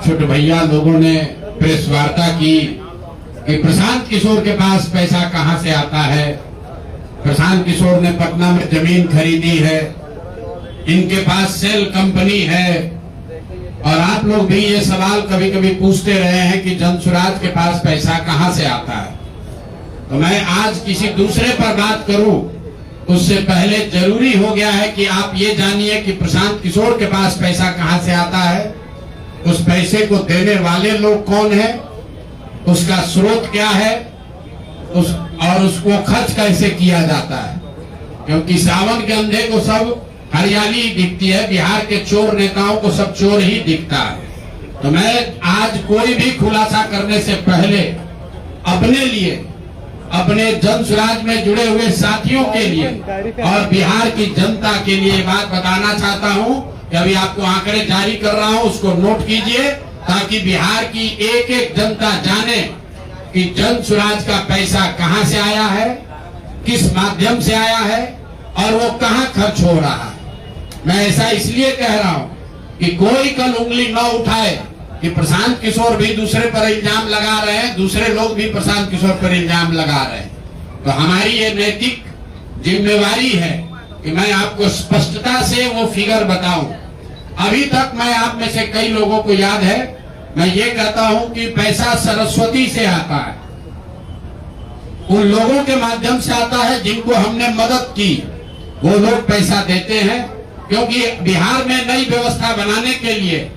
छोटे भैया लोगों ने प्रेस वार्ता की कि प्रशांत किशोर के पास पैसा कहां से आता है। प्रशांत किशोर ने पटना में जमीन खरीदी है, इनके पास सेल कंपनी है। और आप लोग भी ये सवाल कभी कभी पूछते रहे हैं कि जनसुराज के पास पैसा कहां से आता है। तो मैं आज किसी दूसरे पर बात करूं उससे पहले जरूरी हो गया है कि आप ये जानिए कि प्रशांत किशोर के पास पैसा कहां से आता है, उस पैसे को देने वाले लोग कौन है, उसका स्रोत क्या है, और उसको खर्च कैसे किया जाता है। क्योंकि सावन के अंधे को सब हरियाली दिखती है, बिहार के चोर नेताओं को सब चोर ही दिखता है। तो मैं आज कोई भी खुलासा करने से पहले अपने लिए, अपने जनसुराज में जुड़े हुए साथियों के लिए और बिहार की जनता के लिए बात बताना चाहता हूं कि अभी आपको आंकड़े जारी कर रहा हूं, उसको नोट कीजिए ताकि बिहार की एक एक जनता जाने कि जनसुराज का पैसा कहां से आया है, किस माध्यम से आया है और वो कहां खर्च हो रहा है। मैं ऐसा इसलिए कह रहा हूं कि कोई कल उंगली न उठाए कि प्रशांत किशोर भी दूसरे पर इल्जाम लगा रहे हैं, दूसरे लोग भी प्रशांत किशोर पर इल्जाम लगा रहे हैं। तो हमारी ये नैतिक जिम्मेवारी है कि मैं आपको स्पष्टता से वो फिगर बताऊं। अभी तक मैं आप में से कई लोगों को याद है, मैं ये कहता हूं कि पैसा सरस्वती से आता है, उन लोगों के माध्यम से आता है जिनको हमने मदद की, वो लोग पैसा देते हैं। क्योंकि बिहार में नई व्यवस्था बनाने के लिए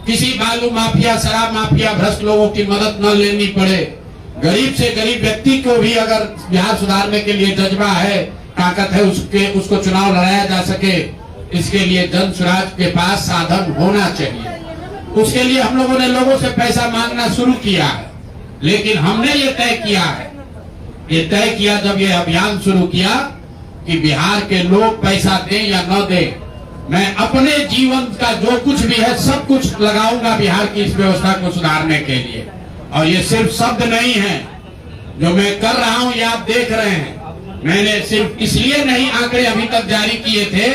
किसी बालू माफिया, शराब माफिया, भ्रष्ट लोगों की मदद न लेनी पड़े, गरीब से गरीब व्यक्ति को भी अगर बिहार सुधारने के लिए जज्बा है, ताकत है, उसको चुनाव लड़ाया जा सके, इसके लिए जनसुराज के पास साधन होना चाहिए। उसके लिए हम लोगों ने लोगों से पैसा मांगना शुरू किया है, लेकिन हमने ये तय किया जब ये अभियान शुरू किया कि बिहार के लोग पैसा दें या न दें, मैं अपने जीवन का जो कुछ भी है सब कुछ लगाऊंगा बिहार की इस व्यवस्था को सुधारने के लिए। और ये सिर्फ शब्द नहीं है जो मैं कर रहा हूं, ये आप देख रहे हैं। मैंने सिर्फ इसलिए नहीं आंकड़े अभी तक जारी किए थे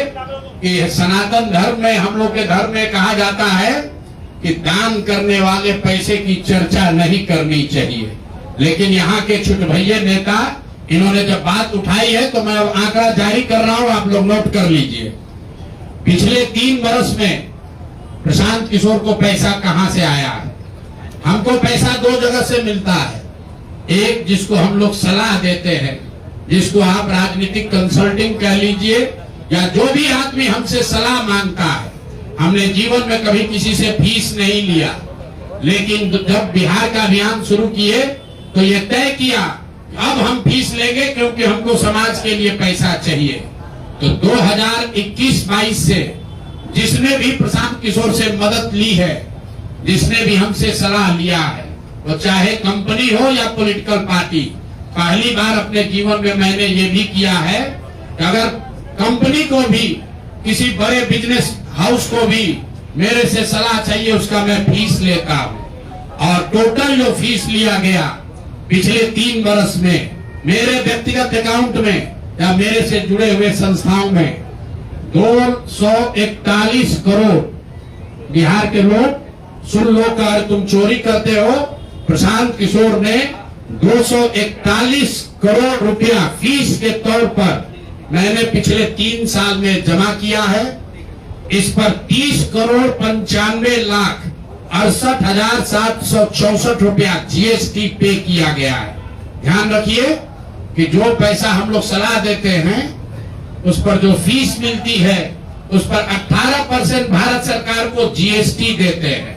कि सनातन धर्म में, हम लोग के धर्म में कहा जाता है कि दान करने वाले पैसे की चर्चा नहीं करनी चाहिए। लेकिन यहाँ के छोटे भैया नेता, इन्होंने जब बात उठाई है तो मैं आंकड़ा जारी कर रहा हूं, आप लोग नोट कर लीजिए। पिछले 3 वर्ष में प्रशांत किशोर को पैसा कहां से आया है। हमको पैसा 2 जगह से मिलता है। एक, जिसको हम लोग सलाह देते हैं, जिसको आप राजनीतिक कंसल्टिंग कह लीजिए, या जो भी आदमी हमसे सलाह मांगता है। हमने जीवन में कभी किसी से फीस नहीं लिया, लेकिन जब बिहार का अभियान शुरू किए तो ये तय किया अब हम फीस लेंगे, क्योंकि हमको समाज के लिए पैसा चाहिए। तो 2021-22 से जिसने भी प्रशांत किशोर से मदद ली है, जिसने भी हमसे सलाह लिया है, वो चाहे कंपनी हो या पॉलिटिकल पार्टी, पहली बार अपने जीवन में मैंने ये भी किया है कि अगर कंपनी को भी, किसी बड़े बिजनेस हाउस को भी मेरे से सलाह चाहिए, उसका मैं फीस लेता हूं। और टोटल जो फीस लिया गया पिछले 3 वर्ष में मेरे व्यक्तिगत अकाउंट में या मेरे से जुड़े हुए संस्थाओं में 241 करोड़। बिहार के लोग सुन लो, अगर तुम चोरी करते हो, प्रशांत किशोर ने 241 करोड़ रुपया फीस के तौर पर मैंने पिछले 3 साल में जमा किया है। इस पर 30 करोड़ 95 लाख 68,764 रुपया जीएसटी पे किया गया है। ध्यान रखिए कि जो पैसा हम लोग सलाह देते हैं, उस पर जो फीस मिलती है, उस पर 18% भारत सरकार को जीएसटी देते हैं।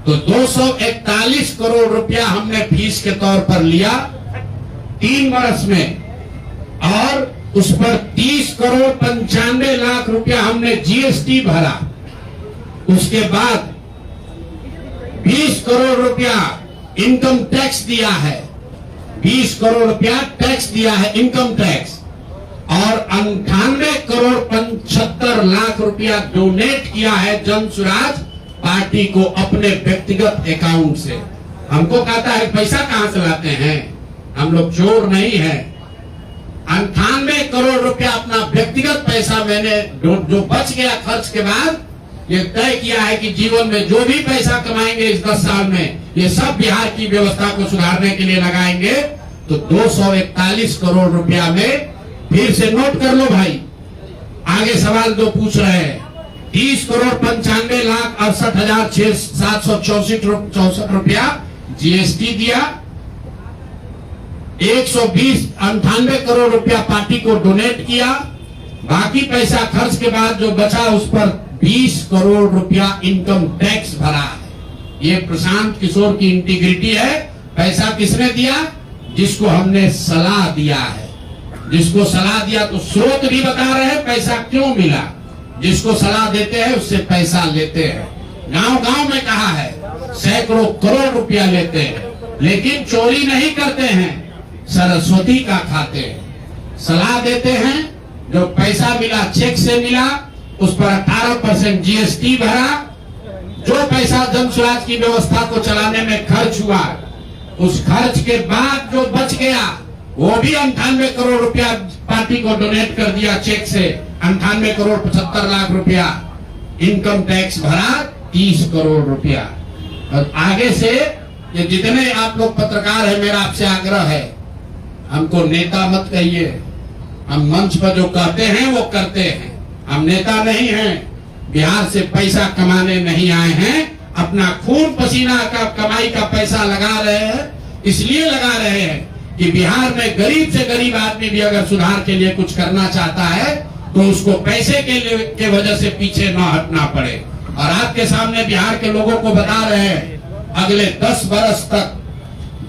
तो 241 करोड़ रुपया हमने फीस के तौर पर लिया 3 वर्ष में, और उस पर 30 करोड़ 95 लाख रुपया हमने जीएसटी भरा। उसके बाद 20 करोड़ रुपया इनकम टैक्स दिया है, 20 करोड़ रुपया टैक्स दिया है, इनकम टैक्स, और 98 करोड़ 75 लाख रुपया डोनेट किया है जनसुराज पार्टी को अपने व्यक्तिगत अकाउंट से। हमको कहता है पैसा कहां से लाते हैं, हम लोग चोर नहीं है। 98 करोड़ रुपया अपना व्यक्तिगत पैसा मैंने जो बच गया खर्च के बाद ये तय किया है कि जीवन में जो भी पैसा कमाएंगे इस 10 साल में, ये सब बिहार की व्यवस्था को सुधारने के लिए लगाएंगे। तो 241 करोड़ रुपया में फिर से नोट कर लो भाई, आगे सवाल जो पूछ रहे हैं, 30,95,68,764 रुपया जीएसटी दिया, 198 करोड़ रुपया पार्टी को डोनेट किया, बाकी पैसा खर्च के बाद जो बचा उस पर 20 करोड़ रुपया इनकम टैक्स भरा है। ये प्रशांत किशोर की इंटीग्रिटी है। पैसा किसने दिया? जिसको हमने सलाह दिया है। जिसको सलाह दिया तो स्रोत भी बता रहे हैं पैसा क्यों मिला। जिसको सलाह देते हैं उससे पैसा लेते हैं। गांव गांव में कहा है, सैकड़ों करोड़ रुपया लेते हैं, लेकिन चोरी नहीं करते हैं, सरस्वती का खाते हैं। सलाह देते हैं, जो पैसा मिला चेक से मिला, उस पर 18% जीएसटी भरा। जो पैसा जन स्वराज की व्यवस्था को चलाने में खर्च हुआ, उस खर्च के बाद जो बच गया वो भी 98 करोड़ रुपया पार्टी को डोनेट कर दिया चेक से। 98 करोड़ 75 लाख रुपया इनकम टैक्स भरा, 30 करोड़ रुपया। और आगे से ये जितने आप लोग पत्रकार हैं, मेरा आपसे आग्रह है, हमको नेता मत कहिए। हम मंच पर जो कहते हैं वो करते हैं। हम नेता नहीं हैं, बिहार से पैसा कमाने नहीं आए हैं। अपना खून पसीना का कमाई का पैसा लगा रहे हैं। इसलिए लगा रहे हैं कि बिहार में गरीब से गरीब आदमी भी अगर सुधार के लिए कुछ करना चाहता है तो उसको पैसे के वजह से पीछे न हटना पड़े। और आपके सामने बिहार के लोगों को बता रहे हैं, अगले 10 बरस तक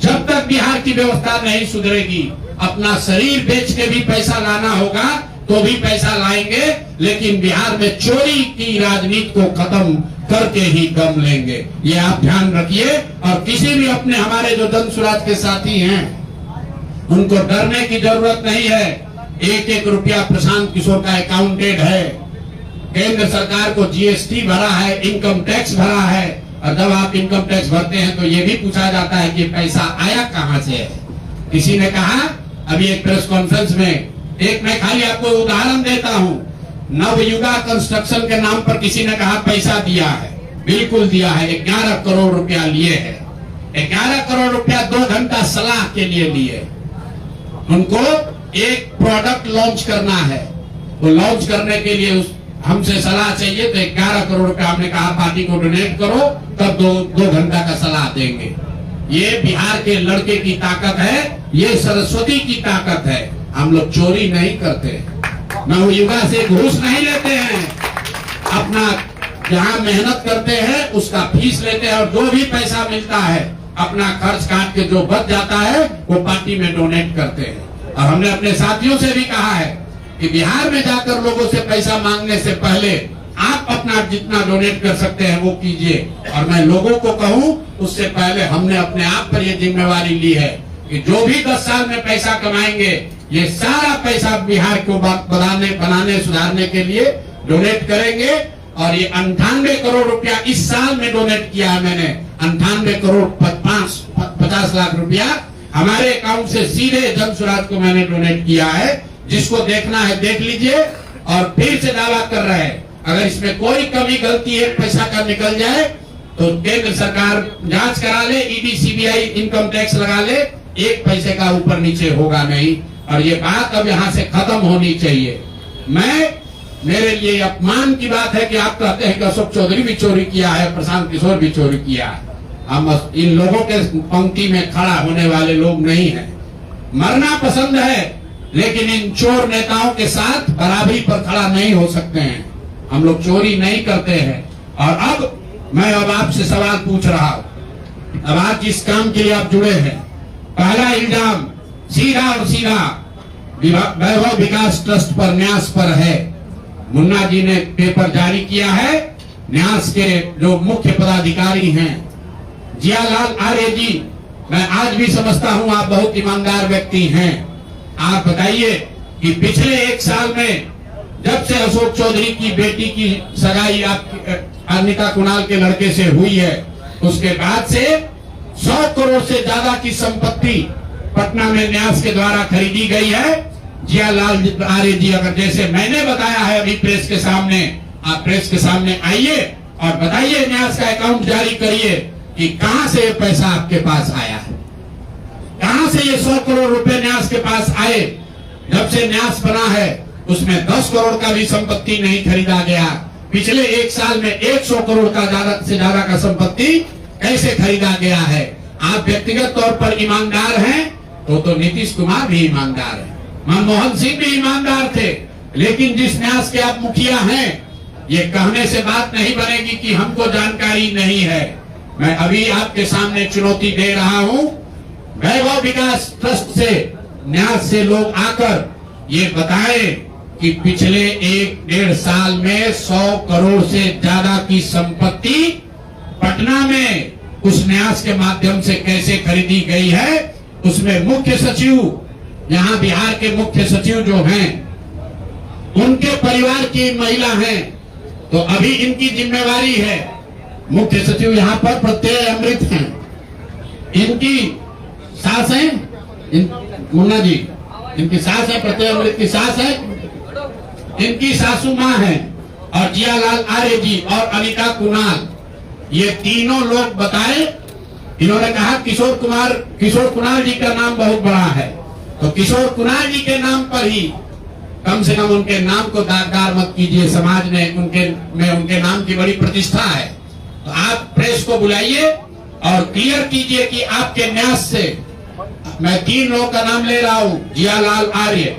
जब तक बिहार की व्यवस्था नहीं सुधरेगी, अपना शरीर बेच के भी पैसा लाना होगा तो भी पैसा लाएंगे, लेकिन बिहार में चोरी की राजनीति को खत्म करके ही दम लेंगे। ये आप ध्यान रखिए। और किसी भी अपने हमारे जो जन स्वराज के साथी हैं, उनको डरने की जरूरत नहीं है। 1-1 रुपया प्रशांत किशोर का अकाउंटेड है। केंद्र सरकार को जीएसटी भरा है, इनकम टैक्स भरा है। और जब आप इनकम टैक्स भरते हैं तो ये भी पूछा जाता है कि पैसा आया कहां से है। किसी ने कहा अभी एक प्रेस कॉन्फ्रेंस में, एक मैं खाली आपको उदाहरण देता हूं, नवयुगा कंस्ट्रक्शन के नाम पर किसी ने कहा पैसा दिया है। बिल्कुल दिया है। 11 करोड़ रुपया लिए है। 11 करोड़ रुपया 2 घंटा सलाह के लिए लिए। उनको एक प्रोडक्ट लॉन्च करना है, वो लॉन्च करने के लिए हमसे सलाह चाहिए, तो 11 करोड़ रुपया हमने कहा पार्टी को डोनेट करो, तब 2 घंटा का सलाह देंगे। ये बिहार के लड़के की ताकत है, ये सरस्वती की ताकत है। हम लोग चोरी नहीं करते, नवयुगा से घूस नहीं लेते हैं। अपना जहां मेहनत करते हैं उसका फीस लेते हैं, और जो भी पैसा मिलता है अपना खर्च काट के जो बच जाता है वो पार्टी में डोनेट करते हैं। और हमने अपने साथियों से भी कहा है कि बिहार में जाकर लोगों से पैसा मांगने से पहले आप अपना जितना डोनेट कर सकते हैं वो कीजिए। और मैं लोगों को कहूं, उससे पहले हमने अपने आप पर ये जिम्मेवारी ली है कि जो भी 10 साल में पैसा कमाएंगे, ये सारा पैसा बिहार को बनाने सुधारने के लिए डोनेट करेंगे। और ये 98 करोड़ रुपया इस साल में डोनेट किया है मैंने। 98 करोड़ 50 लाख रुपया हमारे अकाउंट से सीधे जन स्वराज को मैंने डोनेट किया है। जिसको देखना है देख लीजिए। और फिर से दावा कर रहे हैं, अगर इसमें कोई कमी गलती है पैसा का निकल जाए तो केंद्र सरकार जांच करा ले, ईडी सीबीआई इनकम टैक्स लगा ले, 1 पैसे का ऊपर नीचे होगा नहीं। और ये बात अब यहाँ से खत्म होनी चाहिए। मेरे लिए अपमान की बात है कि आप कहते हैं कि अशोक चौधरी भी चोरी किया है, प्रशांत किशोर भी चोरी किया है। हम इन लोगों के पंक्ति में खड़ा होने वाले लोग नहीं हैं। मरना पसंद है, लेकिन इन चोर नेताओं के साथ बराबरी पर खड़ा नहीं हो सकते हैं। हम लोग चोरी नहीं करते हैं। और अब मैं आपसे सवाल पूछ रहा हूं। अब आज जिस काम के लिए आप जुड़े हैं, पहला इल्जाम सीधा और सीधा वैभव विकास ट्रस्ट पर, न्यास पर है। मुन्ना जी ने पेपर जारी किया है। न्यास के जो मुख्य पदाधिकारी हैं, जियालाल आर्य जी, मैं आज भी समझता हूं आप बहुत ईमानदार व्यक्ति हैं। आप बताइए कि पिछले 1 साल में जब से अशोक चौधरी की बेटी की सगाई अनिता कुणाल के लड़के से हुई है, उसके बाद से 100 करोड़ से ज्यादा की संपत्ति पटना में न्यास के द्वारा खरीदी गई है। जियालाल आर्य जी, अगर जैसे मैंने बताया है अभी प्रेस के सामने, आप प्रेस के सामने आइए और बताइए, न्यास का अकाउंट जारी करिए कि कहां से ये पैसा आपके पास आया है, कहां से ये 100 करोड़ रुपए न्यास के पास आए। जब से न्यास बना है उसमें 10 करोड़ का भी संपत्ति नहीं खरीदा गया। पिछले एक साल में 100 करोड़ का ज्यादा से ज्यादा का संपत्ति कैसे खरीदा गया है। आप व्यक्तिगत तौर पर ईमानदार हैं तो नीतीश कुमार भी ईमानदार है, मनमोहन सिंह भी ईमानदार थे, लेकिन जिस न्यास के आप मुखिया हैं, ये कहने से बात नहीं बनेगी कि हमको जानकारी नहीं है। मैं अभी आपके सामने चुनौती दे रहा हूं, वैभव विकास ट्रस्ट से न्यास से लोग आकर ये बताएं कि पिछले 1-1.5 साल में 100 करोड़ से ज्यादा की संपत्ति पटना में उस न्यास के माध्यम से कैसे खरीदी गई है। उसमें मुख्य सचिव, यहाँ बिहार के मुख्य सचिव जो हैं, उनके परिवार की महिला हैं, तो अभी इनकी जिम्मेवारी है। मुख्य सचिव यहाँ पर प्रत्यय अमृत हैं, इनकी सास है मुन्ना जी, इनकी सास है, प्रत्यय अमृत की सास है, इनकी सासू माँ है, और जियालाल आर्य जी और अनिता कुणाल, ये तीनों लोग बताए। इन्होंने कहा किशोर कुणाल जी का नाम बहुत बड़ा है, तो किशोर कुणाल जी के नाम पर ही कम से कम उनके नाम को दागदार मत कीजिए। समाज ने उनके नाम की बड़ी प्रतिष्ठा है। तो आप प्रेस को बुलाइए और क्लियर कीजिए कि आपके न्यास से, मैं 3 लोगों का नाम ले रहा हूं, जियालाल आर्य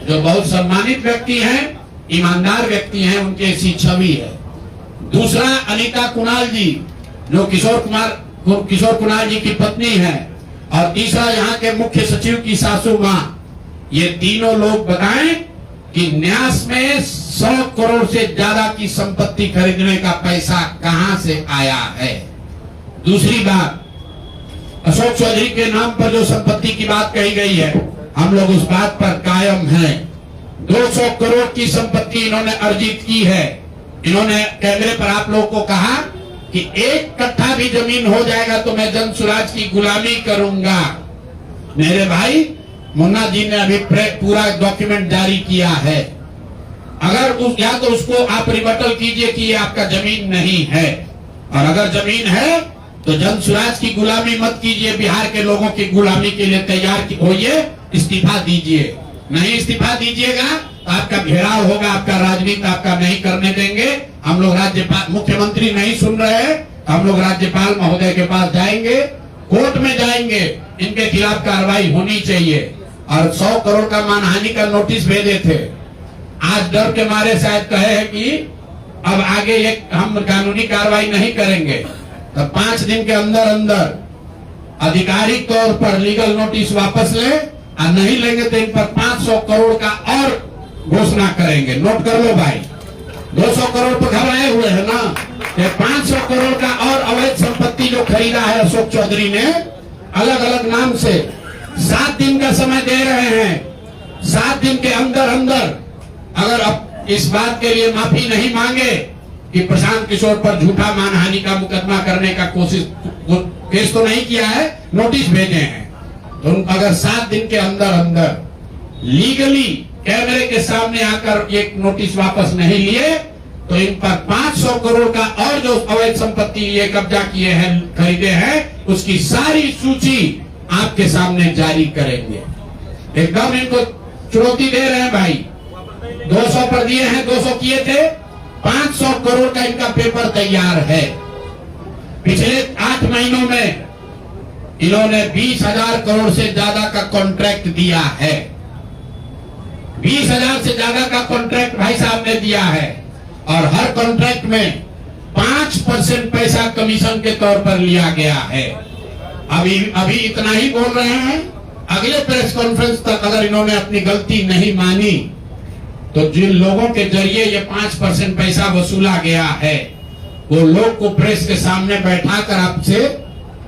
जो बहुत सम्मानित व्यक्ति हैं, ईमानदार व्यक्ति हैं, उनकी ऐसी छवि है। दूसरा अनिता कुणाल जी जो किशोर कुणाल जी की पत्नी है, और तीसरा यहाँ के मुख्य सचिव की सासू माँ। ये तीनों लोग बताएं कि न्यास में 100 करोड़ से ज्यादा की संपत्ति खरीदने का पैसा कहां से आया है। दूसरी बात, अशोक चौधरी के नाम पर जो संपत्ति की बात कही गई है, हम लोग उस बात पर कायम हैं। 200 करोड़ की संपत्ति इन्होंने अर्जित की है। इन्होंने कैमरे पर आप लोगों को कहा कि 1 कट्ठा भी जमीन हो जाएगा तो मैं जन स्वराज की गुलामी करूंगा। मेरे भाई मुन्ना जी ने अभी पूरा डॉक्यूमेंट जारी किया है। अगर या तो उसको आप रिबटल कीजिए कि ये आपका जमीन नहीं है, और अगर जमीन है तो जन स्वराज की गुलामी मत कीजिए, बिहार के लोगों की गुलामी के लिए तैयार होइए, इस्तीफा दीजिए। नहीं इस्तीफा दीजिएगा तो आपका घेराव होगा, आपका राजनीति आपका नहीं करने देंगे। हम लोग राज्यपाल, मुख्यमंत्री नहीं सुन रहे हैं, हम लोग राज्यपाल महोदय के पास जाएंगे, कोर्ट में जाएंगे, इनके खिलाफ कार्रवाई होनी चाहिए। और 100 करोड़ का मानहानि का नोटिस भेजे थे, आज डर के मारे शायद कहे हैं कि अब आगे हम कानूनी कार्रवाई नहीं करेंगे, तो 5 दिन के अंदर अंदर आधिकारिक तौर पर लीगल नोटिस वापस ले, और नहीं लेंगे तो इन पर 500 करोड़ का और घोषणा करेंगे। नोट कर लो भाई, 200 करोड़ पर घबराए हुए हैं ना, 500 करोड़ का और अवैध संपत्ति जो खरीदा है अशोक चौधरी ने अलग अलग नाम से। 7 दिन का समय दे रहे हैं, 7 दिन के अंदर अंदर अगर अब इस बात के लिए माफी नहीं मांगे कि प्रशांत किशोर पर झूठा मानहानि का मुकदमा करने का केस तो नहीं किया है, नोटिस भेजे हैं, तो अगर 7 दिन के अंदर अंदर लीगली कैमरे के सामने आकर एक नोटिस वापस नहीं लिए तो इन पर 500 करोड़ का और जो अवैध संपत्ति ये कब्जा किए हैं, खरीदे हैं, उसकी सारी सूची आपके सामने जारी करेंगे। एकदम इनको चुनौती दे रहे हैं भाई। 200 पर दिए हैं, 200 किए थे, 500 करोड़ का इनका पेपर तैयार है। पिछले 8 महीनों में इन्होंने 20,000 करोड़ से ज्यादा का कॉन्ट्रैक्ट दिया है। 20,000 से ज्यादा का कॉन्ट्रैक्ट भाई साहब ने दिया है, और हर कॉन्ट्रैक्ट में 5% पैसा कमीशन के तौर पर लिया गया है। अभी इतना ही बोल रहे हैं, अगले प्रेस कॉन्फ्रेंस तक अगर इन्होंने अपनी गलती नहीं मानी तो जिन लोगों के जरिए ये 5% पैसा वसूला गया है, वो लोग को प्रेस के सामने बैठाकर आपसे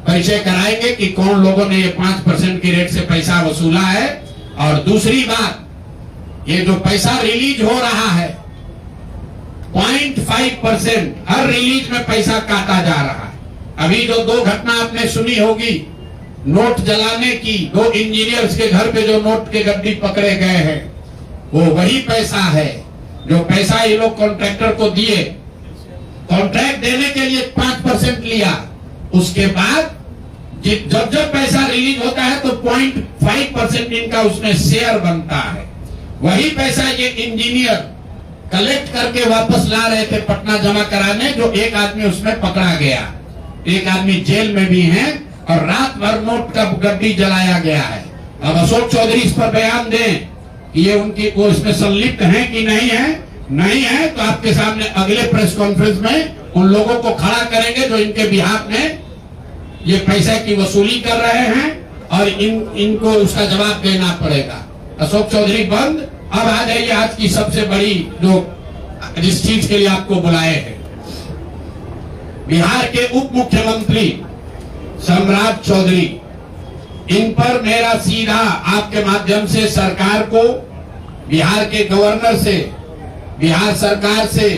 परिचय कराएंगे कि कौन लोगों ने ये 5% की रेट से पैसा वसूला है। और दूसरी बात, ये जो पैसा रिलीज हो रहा है 0.5% हर रिलीज में पैसा काटा जा रहा है। अभी जो 2 घटना आपने सुनी होगी नोट जलाने की, 2 इंजीनियर्स के घर पे जो नोट के गड्डी पकड़े गए हैं, वो वही पैसा है। जो पैसा ये लोग कॉन्ट्रैक्टर को दिए, कॉन्ट्रैक्ट देने के लिए 5% लिया, उसके बाद जब जब पैसा रिलीज होता है तो 0.5% इनका उसमें शेयर बनता है। वही पैसा ये इंजीनियर कलेक्ट करके वापस ला रहे थे पटना जमा कराने, जो एक आदमी उसमें पकड़ा गया, एक आदमी जेल में भी है और रात भर नोट का गड्डी जलाया गया है। अब अशोक चौधरी इस पर बयान दें कि ये उनकी वो इसमें संलिप्त है कि नहीं है। नहीं है तो आपके सामने अगले प्रेस कॉन्फ्रेंस में उन लोगों को खड़ा करेंगे जो इनके बिहाफ में ये पैसा की वसूली कर रहे हैं और इनको उसका जवाब देना पड़ेगा। अशोक चौधरी बंद। अब आ जाइए आज की सबसे बड़ी जो जिस चीज के लिए आपको बुलाए हैं, बिहार के उप मुख्यमंत्री सम्राट चौधरी, इन पर मेरा सीधा आपके माध्यम से सरकार को, बिहार के गवर्नर से, बिहार सरकार से,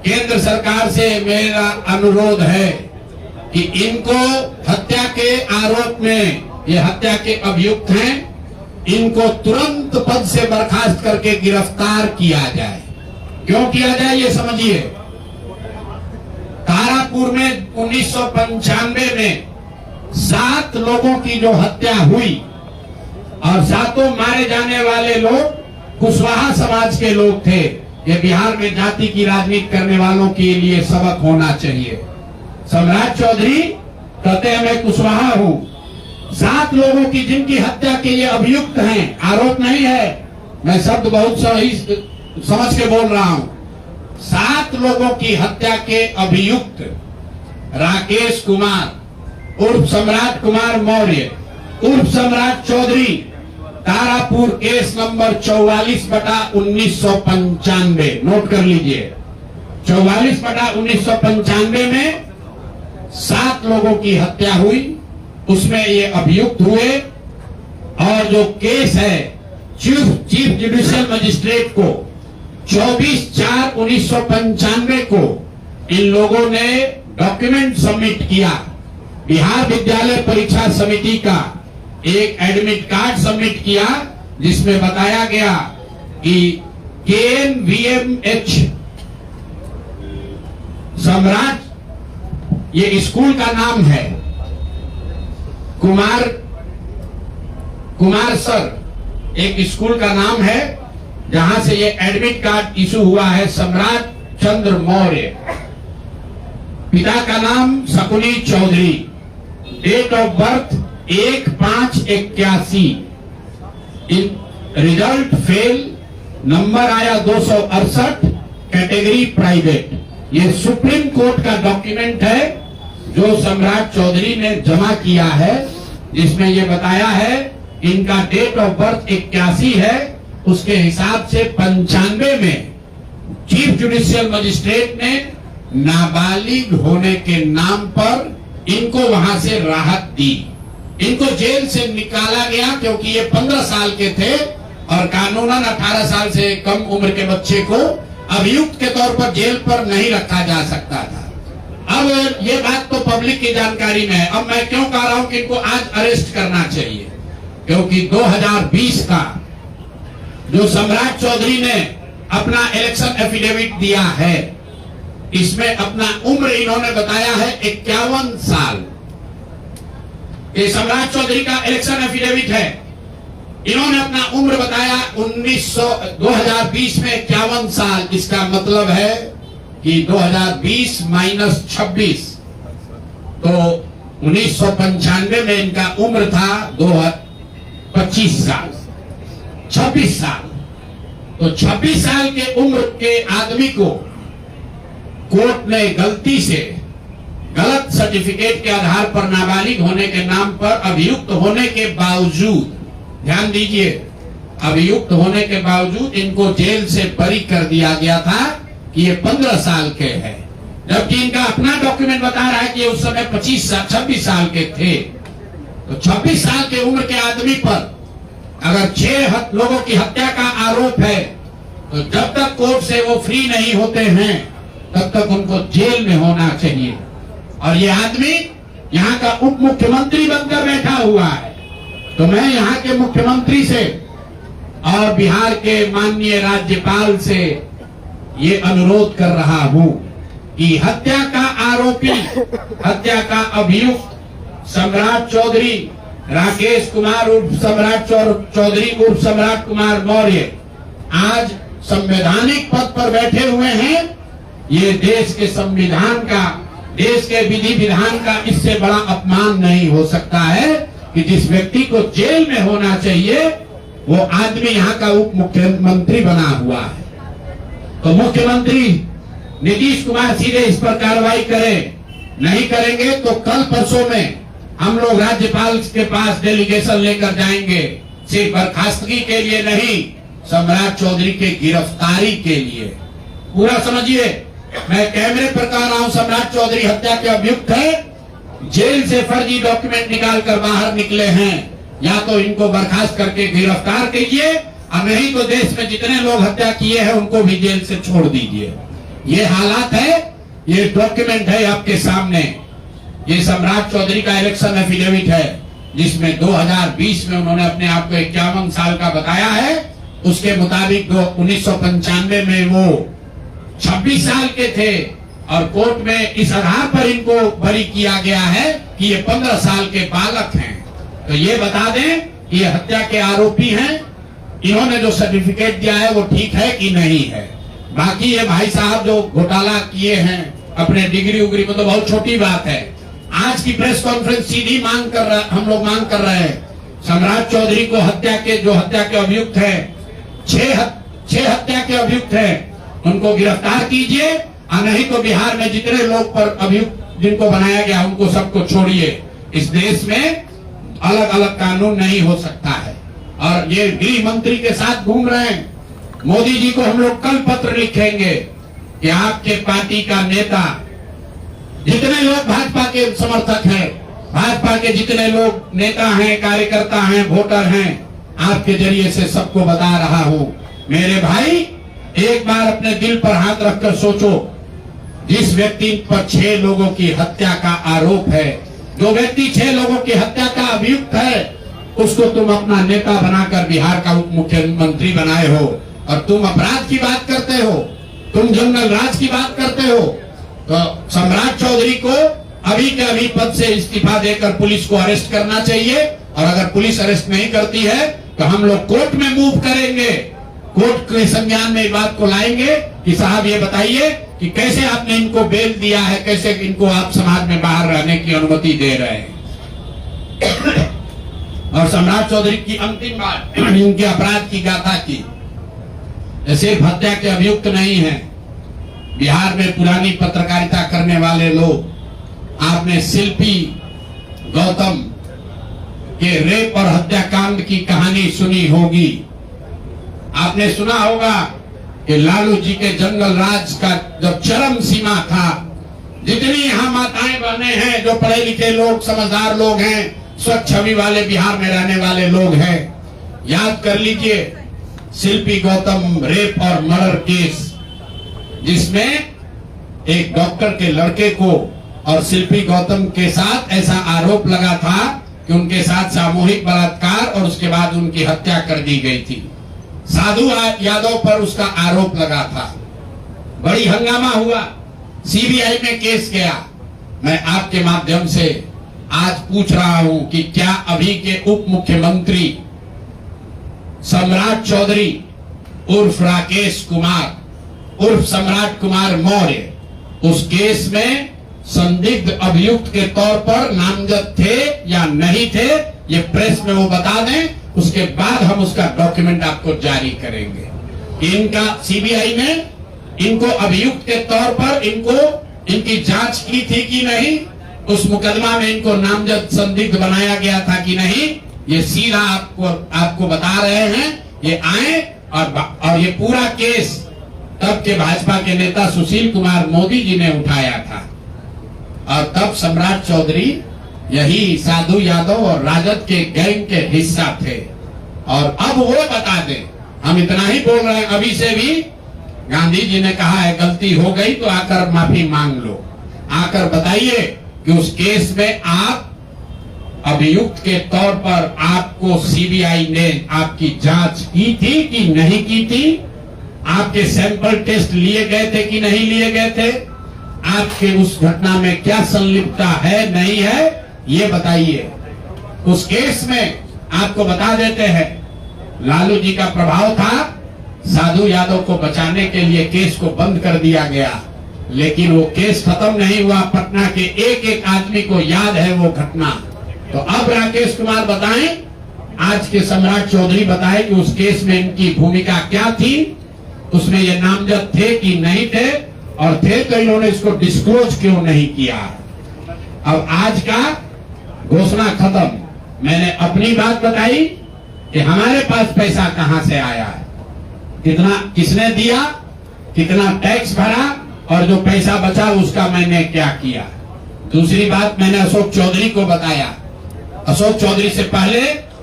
केंद्र सरकार से मेरा अनुरोध है कि इनको हत्या के आरोप में, ये हत्या के अभियुक्त हैं, इनको तुरंत पद से बर्खास्त करके गिरफ्तार किया जाए। क्यों किया जाए ये समझिए। तारापुर में 1995 में 7 लोगों की जो हत्या हुई और 7 मारे जाने वाले लोग कुशवाहा समाज के लोग थे। ये बिहार में जाति की राजनीति करने वालों के लिए सबक होना चाहिए। सम्राट चौधरी कहते हैं मैं कुशवाहा हूं। 7 लोगों की जिनकी हत्या के ये अभियुक्त हैं, आरोप नहीं है, मैं शब्द बहुत सही समझ के बोल रहा हूं। 7 लोगों की हत्या के अभियुक्त राकेश कुमार उर्फ सम्राट कुमार मौर्य उर्फ Samrat Choudhary, Tarapur case number 44/1995, note कर लीजिए। 44/1995 में 7 लोगों की हत्या हुई, उसमें ये अभियुक्त हुए और जो केस है चीफ जुडिशियल मजिस्ट्रेट को 24/4/1995 को इन लोगों ने डॉक्यूमेंट सबमिट किया। बिहार विद्यालय परीक्षा समिति का एक एडमिट कार्ड सबमिट किया जिसमें बताया गया कि KNVMH सम्राट, ये स्कूल का नाम है, कुमार सर एक स्कूल का नाम है जहां से ये एडमिट कार्ड इशू हुआ है। सम्राट चंद्र मौर्य, पिता का नाम Shakuni Choudhary, date of birth 1/5/81, result fail, number आया 268, कैटेगरी प्राइवेट। ये सुप्रीम कोर्ट का डॉक्यूमेंट है जो सम्राट चौधरी ने जमा किया है, जिसमें ये बताया है इनका डेट ऑफ बर्थ 81 है, उसके हिसाब से 95 में चीफ जुडिशियल मजिस्ट्रेट ने नाबालिग होने के नाम पर इनको वहां से राहत दी। इनको जेल से निकाला गया क्योंकि ये 15 साल के थे और कानूनन 18 साल से कम उम्र के बच्चे को अभियुक्त के तौर पर जेल पर नहीं रखा जा सकता था। अब ये बात तो पब्लिक की जानकारी में है। अब मैं क्यों कह रहा हूं कि इनको आज अरेस्ट करना चाहिए, क्योंकि 2020 का जो सम्राट चौधरी ने अपना इलेक्शन एफिडेविट दिया है, इसमें अपना उम्र इन्होंने बताया है 51 साल। ये सम्राट चौधरी का इलेक्शन एफिडेविट है। इन्होंने अपना उम्र बताया 2020 में 51 साल। इसका मतलब है कि 2020 - 26 तो 1995 में इनका उम्र था 25 साल, 26 साल। तो 26 साल के उम्र के आदमी को कोर्ट ने गलती से गलत सर्टिफिकेट के आधार पर नाबालिग होने के नाम पर अभियुक्त होने के बावजूद, ध्यान दीजिए, अभियुक्त होने के बावजूद इनको जेल से बरी कर दिया गया था कि ये 15 साल के हैं, जबकि इनका अपना डॉक्यूमेंट बता रहा है कि उस समय 26 साल के थे। तो 26 साल के उम्र के आदमी पर अगर 6 लोगों की हत्या का आरोप है तो जब तक कोर्ट से वो फ्री नहीं होते हैं तब तक उनको जेल में होना चाहिए। और ये आदमी यहाँ का उप मुख्यमंत्री बनकर बैठा हुआ है। तो मैं यहाँ के मुख्यमंत्री से और बिहार के माननीय राज्यपाल से ये अनुरोध कर रहा हूं कि हत्या का आरोपी, हत्या का अभियुक्त सम्राट चौधरी राकेश कुमार उर्फ सम्राट चौधरी उर्फ सम्राट कुमार मौर्य आज संवैधानिक पद पर बैठे हुए हैं। ये देश के संविधान का, देश के विधि विधान का इससे बड़ा अपमान नहीं हो सकता है कि जिस व्यक्ति को जेल में होना चाहिए वो आदमी यहाँ का उप मुख्यमंत्री बना हुआ है। तो मुख्यमंत्री नीतीश कुमार सीधे इस पर कार्रवाई करें, नहीं करेंगे तो कल परसों में हम लोग राज्यपाल के पास डेलीगेशन लेकर जाएंगे, सिर्फ बर्खास्तगी के लिए नहीं, सम्राट चौधरी के गिरफ्तारी के लिए। पूरा समझिए, मैं कैमरे पर कह रहा हूं, सम्राट चौधरी हत्या के अभियुक्त है, जेल से फर्जी डॉक्यूमेंट निकाल कर बाहर निकले हैं। या तो इनको बर्खास्त करके गिरफ्तार कीजिए और नहीं तो देश में जितने लोग हत्या किए हैं उनको भी जेल से छोड़ दीजिए। ये हालात है, ये डॉक्यूमेंट है आपके सामने। ये सम्राट चौधरी का इलेक्शन एफिडेविट है जिसमें 2020 में उन्होंने अपने आप को 51 साल का बताया है। उसके मुताबिक 1995 में वो 26 साल के थे और कोर्ट में इस आधार पर इनको बरी किया गया है कि ये 15 साल के बालक हैं। तो ये बता दें कि ये हत्या के आरोपी हैं। इन्होंने जो सर्टिफिकेट दिया है वो ठीक है कि नहीं है। बाकी ये भाई साहब जो घोटाला किए हैं अपने डिग्री उग्री में, तो बहुत छोटी बात है। आज की प्रेस कॉन्फ्रेंस सीधी हम लोग मांग कर रहे हैं, सम्राट चौधरी को हत्या के अभियुक्त है, 6 हत्या के अभियुक्त हैं, उनको गिरफ्तार कीजिए और नहीं तो बिहार में जितने लोग पर अभियुक्त जिनको बनाया गया उनको सबको छोड़िए। इस देश में अलग अलग कानून नहीं हो सकता है। और ये गृह मंत्री के साथ घूम रहे हैं। मोदी जी को हम लोग कल पत्र लिखेंगे कि आपके पार्टी का नेता, जितने लोग भाजपा के समर्थक हैं, भाजपा के जितने लोग नेता हैं, कार्यकर्ता हैं, वोटर हैं, आपके जरिए से सबको बता रहा हूं, मेरे भाई एक बार अपने दिल पर हाथ रखकर सोचो, जिस व्यक्ति पर 6 लोगों की हत्या का आरोप है, जो व्यक्ति 6 लोगों की हत्या का अभियुक्त है, उसको तुम अपना नेता बनाकर बिहार का उप मुख्यमंत्री बनाए हो और तुम अपराध की बात करते हो, तुम जंगल राज की बात करते हो। तो सम्राट चौधरी को अभी के अभी पद से इस्तीफा देकर पुलिस को अरेस्ट करना चाहिए और अगर पुलिस अरेस्ट नहीं करती है तो हम लोग कोर्ट में मूव करेंगे, कोर्ट के संज्ञान में इस बात को लाएंगे कि साहब ये बताइए कि कैसे आपने इनको बेल दिया है, कैसे इनको आप समाज में बाहर रहने की अनुमति दे रहे हैं। और सम्राट चौधरी की अंतिम बात इनके अपराध की गाथा की, सिर्फ हत्या के अभियुक्त नहीं है, बिहार में पुरानी पत्रकारिता करने वाले लोग, आपने शिल्पी गौतम के रेप और हत्याकांड की कहानी सुनी होगी। आपने सुना होगा कि लालू जी के जंगल राज का जब चरम सीमा था, जितनी यहाँ माताएं बहनें हैं, जो पढ़े लिखे लोग, समझदार लोग हैं, स्वच्छ छवि वाले बिहार में रहने वाले लोग हैं, याद कर लीजिए शिल्पी गौतम रेप और मर्डर केस, जिसमें एक डॉक्टर के लड़के को और शिल्पी गौतम के साथ ऐसा आरोप लगा था कि उनके साथ सामूहिक बलात्कार और उसके बाद उनकी हत्या कर दी गई थी। साधु यादव पर उसका आरोप लगा था, बड़ी हंगामा हुआ, सीबीआई में केस गया। मैं आपके माध्यम से आज पूछ रहा हूं कि क्या अभी के उप मुख्यमंत्री सम्राट चौधरी उर्फ राकेश कुमार उर्फ सम्राट कुमार मौर्य उस केस में संदिग्ध अभियुक्त के तौर पर नामजद थे या नहीं थे, ये प्रेस में वो बता दें, उसके बाद हम उसका डॉक्यूमेंट आपको जारी करेंगे। इनका सीबीआई ने इनको अभियुक्त के तौर पर इनकी जांच की थी कि नहीं, उस मुकदमा में इनको नामजद संदिग्ध बनाया गया था कि नहीं, ये सीधा आपको बता रहे हैं। ये आए और ये पूरा केस तब के भाजपा के नेता सुशील कुमार मोदी जी ने उठाया था और तब सम्राट चौधरी यही साधु यादव और राजद के गैंग के हिस्सा थे। और अब वो बता दें, हम इतना ही बोल रहे हैं, अभी से भी गांधी जी ने कहा है गलती हो गई तो आकर माफी मांग लो, आकर बताइए कि उस केस में आप अभियुक्त के तौर पर आपको सीबीआई ने आपकी जांच की थी कि नहीं की थी। आपके सैंपल टेस्ट लिए गए थे कि नहीं लिए गए थे? आपके उस घटना में क्या संलिप्तता है नहीं है ये बताइए। उस केस में आपको बता देते हैं, लालू जी का प्रभाव था, साधु यादव को बचाने के लिए केस को बंद कर दिया गया, लेकिन वो केस खत्म नहीं हुआ। पटना के एक एक आदमी को याद है वो घटना। तो अब राकेश कुमार बताएं, आज के सम्राट चौधरी बताएं कि उस केस में इनकी भूमिका क्या थी, उसमें ये नामजद थे कि नहीं थे, और थे तो इन्होंने इसको डिस्क्लोज क्यों नहीं किया। अब आज का घोषणा खत्म। मैंने अपनी बात बताई कि हमारे पास पैसा कहां से आया है, कितना किसने दिया, कितना टैक्स भरा, और जो पैसा बचा उसका मैंने क्या किया। दूसरी बात मैंने अशोक चौधरी को बताया। अशोक चौधरी से पहले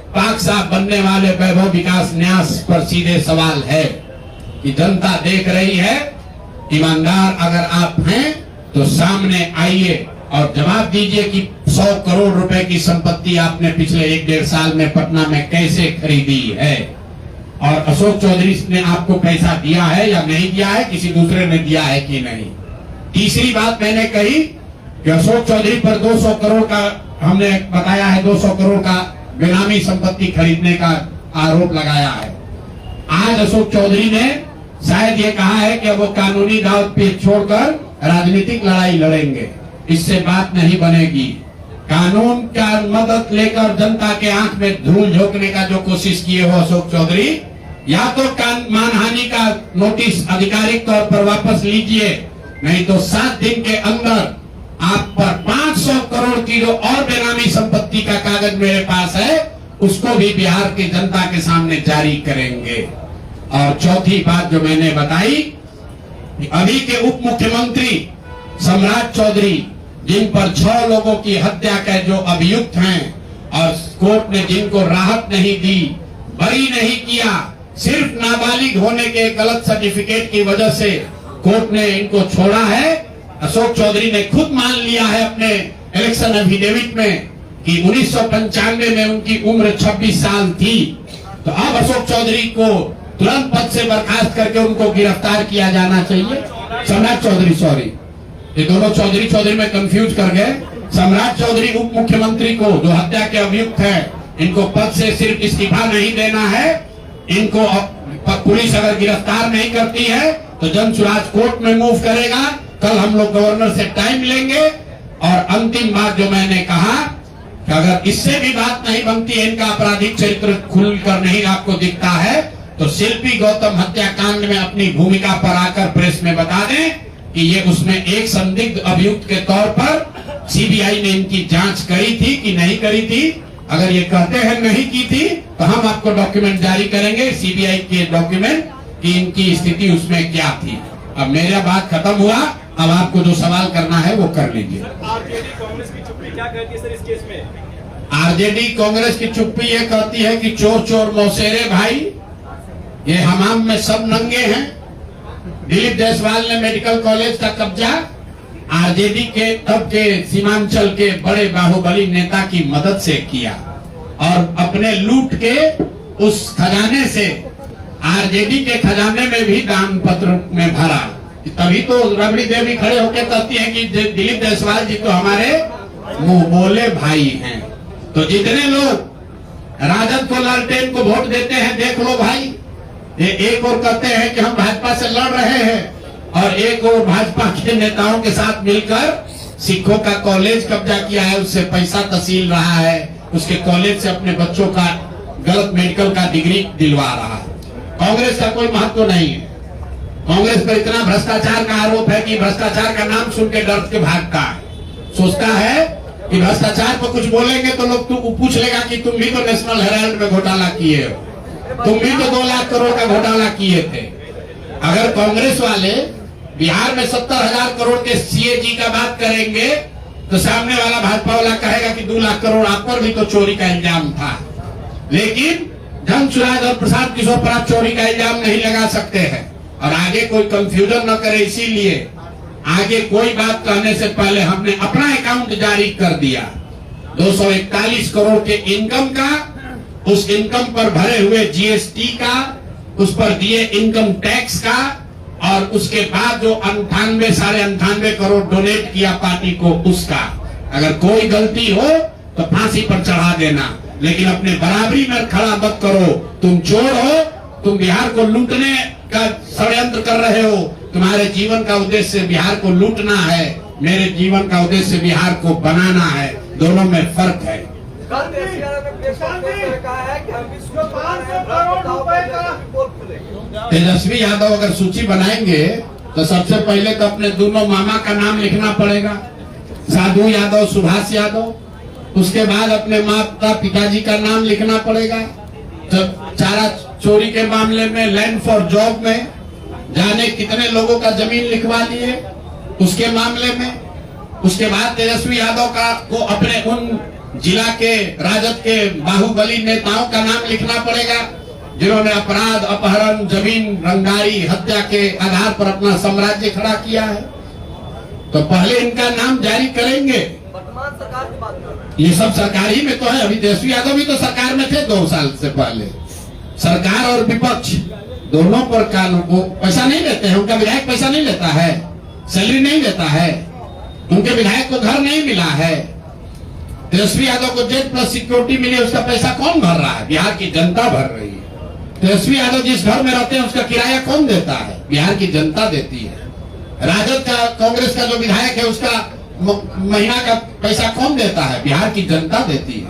पाक साहब बनने वाले वैभव विकास न्यास पर सीधे सवाल है कि जनता देख रही है, ईमानदार अगर आप हैं तो सामने आइए और जवाब दीजिए कि 100 करोड़ रुपए की संपत्ति आपने पिछले 1-1.5 साल में पटना में कैसे खरीदी है, और अशोक चौधरी ने आपको पैसा दिया है या नहीं दिया है, किसी दूसरे ने दिया है कि नहीं। तीसरी बात मैंने कही कि अशोक चौधरी पर 200 करोड़ का हमने बताया है, 200 करोड़ का बेनामी संपत्ति खरीदने का आरोप लगाया है। आज अशोक चौधरी ने शायद ये कहा है कि वो कानूनी दाव पेच छोड़कर राजनीतिक लड़ाई लड़ेंगे। इससे बात नहीं बनेगी। कानून का मदद लेकर जनता के आंख में धूल झोंकने का जो कोशिश किए हो अशोक चौधरी, या तो मानहानि का नोटिस आधिकारिक तौर पर वापस लीजिए, नहीं तो 7 दिन के अंदर आप पर 500 करोड़ की जो और बेनामी संपत्ति का कागज मेरे पास है उसको भी बिहार की जनता के सामने जारी करेंगे। और चौथी बात जो मैंने बताई, अभी के उप मुख्यमंत्री सम्राट चौधरी, जिन पर 6 लोगों की हत्या के जो अभियुक्त हैं और कोर्ट ने जिनको राहत नहीं दी, बरी नहीं किया, सिर्फ नाबालिग होने के गलत सर्टिफिकेट की वजह से कोर्ट ने इनको छोड़ा है। अशोक चौधरी ने खुद मान लिया है अपने इलेक्शन एफिडेविट में कि 1995 में उनकी उम्र 26 साल थी। तो अब अशोक चौधरी को तुरंत पद से बर्खास्त करके उनको गिरफ्तार किया जाना चाहिए। सम्राट चौधरी, सॉरी, ये दोनों चौधरी में कंफ्यूज कर गए। सम्राट चौधरी उप मुख्यमंत्री को जो हत्या के अभियुक्त है, इनको पद से सिर्फ इस्तीफा नहीं देना है। इनको पुलिस अगर गिरफ्तार नहीं करती है तो जन सुराज कोर्ट में मूव करेगा। कल हम लोग गवर्नर से टाइम लेंगे। और अंतिम बात जो मैंने कहा कि अगर इससे भी बात नहीं बनती है, इनका आपराधिक चरित्र खुलकर नहीं आपको दिखता है, तो शिल्पी गौतम हत्याकांड में अपनी भूमिका पर आकर प्रेस में बता दें कि ये उसमें एक संदिग्ध अभियुक्त के तौर पर सीबीआई ने इनकी जांच करी थी कि नहीं करी थी। अगर ये कहते हैं नहीं की थी तो हम आपको डॉक्यूमेंट जारी करेंगे, सीबीआई के डॉक्यूमेंट, कि इनकी स्थिति उसमें क्या थी। अब मेरा बात खत्म हुआ, अब आपको जो सवाल करना है वो कर लीजिए। आरजेडी कांग्रेस की चुप्पी क्या कहती है सर इस केस में? आरजेडी कांग्रेस की चुप्पी ये कहती है कि चोर चोर मौसेरे भाई, ये हमाम में सब नंगे हैं। दिलीप जायसवाल ने मेडिकल कॉलेज का कब्जा आरजेडी के तब के सीमांचल के बड़े बाहुबली नेता की मदद से किया, और अपने लूट के उस खजाने से आरजेडी के खजाने में भी दान पत्र में भरा। तभी तो रबड़ी देवी खड़े होकर कहती है कि दिलीप जायसवाल जी तो हमारे मुंह बोले भाई हैं। तो जितने लोग राजद को, लालटेन को वोट देते हैं, देख लो भाई, ये एक और कहते हैं कि हम भाजपा से लड़ रहे हैं, और एक और भाजपा के नेताओं के साथ मिलकर सिखों का कॉलेज कब्जा किया है, उससे पैसा तहसील रहा है, उसके कॉलेज से अपने बच्चों का गलत मेडिकल का डिग्री दिलवा रहा है। कांग्रेस का कोई महत्व नहीं है। कांग्रेस पर इतना भ्रष्टाचार का आरोप है कि भ्रष्टाचार का नाम सुन के डर के भागता है, सोचता है कि भ्रष्टाचार पर कुछ बोलेंगे तो लोग पूछ लेगा कि तुम भी तो नेशनल हेराल्ड में घोटाला किए हो, तुम भी तो 2 लाख करोड़ का घोटाला किए थे। अगर कांग्रेस वाले बिहार में 70,000 करोड़ के सीएजी का बात करेंगे तो सामने वाला भाजपा वाला कहेगा कि 2 लाख करोड़ आप पर भी तो चोरी का इल्जाम था। लेकिन धन सुराज और प्रशांत किशोर पर आप चोरी का इल्जाम नहीं लगा सकते हैं। और आगे कोई कंफ्यूजन न करे, इसीलिए आगे कोई बात कहने से पहले हमने अपना अकाउंट जारी कर दिया। 241 करोड़ के इनकम का, उस इनकम पर भरे हुए जीएसटी का, उस पर दिए इनकम टैक्स का, और उसके बाद जो 98 करोड़ डोनेट किया पार्टी को उसका। अगर कोई गलती हो तो फांसी पर चढ़ा देना, लेकिन अपने बराबरी में खड़ा मत करो। तुम चोर हो, तुम बिहार को लूटने का षड्यंत्र कर रहे हो। तुम्हारे जीवन का उद्देश्य बिहार को लूटना है, मेरे जीवन का उद्देश्य बिहार को बनाना है। दोनों में फर्क है। तेजस्वी यादव अगर सूची बनाएंगे तो सबसे पहले तो अपने दोनों मामा का नाम लिखना पड़ेगा, साधु यादव, सुभाष यादव। उसके बाद अपने माता पिताजी का नाम लिखना पड़ेगा। तो चारा चोरी के मामले में, लैंड फॉर जॉब में जाने कितने लोगों का जमीन लिखवा लिए उसके मामले में। उसके बाद तेजस्वी यादव को अपने उन जिला के राजद के बाहुबली नेताओं का नाम लिखना पड़ेगा जिन्होंने अपराध, अपहरण, जमीन रंगाई, हत्या के आधार पर अपना साम्राज्य खड़ा किया है। तो पहले इनका नाम जारी करेंगे। वर्तमान सरकार की बात कर रहे हैं। ये सब सरकार ही में तो है। अभी तेजस्वी यादव भी तो सरकार में थे 2 साल से पहले। सरकार और विपक्ष दोनों पर कानून को पैसा नहीं लेते हैं। उनका विधायक पैसा नहीं लेता है, सैलरी नहीं लेता है, उनके विधायक को घर नहीं मिला है। तेजस्वी यादव को जेट प्लस सिक्योरिटी मिली, उसका पैसा कौन भर रहा है? बिहार की जनता भर रही है। तेजस्वी यादव जिस घर में रहते हैं उसका किराया कौन देता है? बिहार की जनता देती है। राजद का, कांग्रेस का जो विधायक है उसका महीना का पैसा कौन देता है? बिहार की जनता देती है।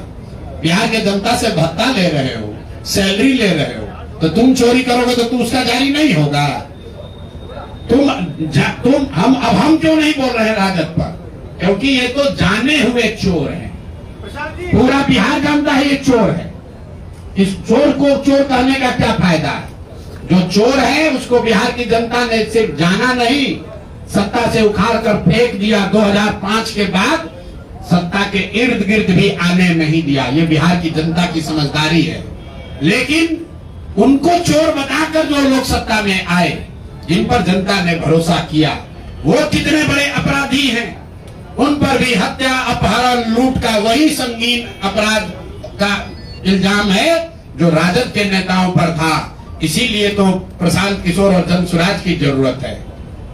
बिहार के जनता से भत्ता ले रहे हो, सैलरी ले रहे हो, तो तुम चोरी करोगे तो तू उसका जारी नहीं होगा। हम क्यों नहीं बोल रहे हैं राजद पर? क्योंकि ये तो जाने हुए चोर हैं। पूरा बिहार जानता है ये चोर है। इस चोर को चोर कहने का क्या फायदा है? जो चोर है उसको बिहार की जनता ने सिर्फ जाना नहीं, सत्ता से उखाड़ कर फेंक दिया। 2005 के बाद सत्ता के इर्द गिर्द भी आने नहीं दिया। ये बिहार की जनता की समझदारी है। लेकिन उनको चोर बताकर जो लोग सत्ता में आए, जिन पर जनता ने भरोसा किया, वो कितने बड़े अपराधी हैं। उन पर भी हत्या, अपहरण, लूट का वही संगीन अपराध का इल्जाम है जो राजद के नेताओं पर था। इसीलिए तो प्रशांत किशोर और जनसुराज की जरूरत है।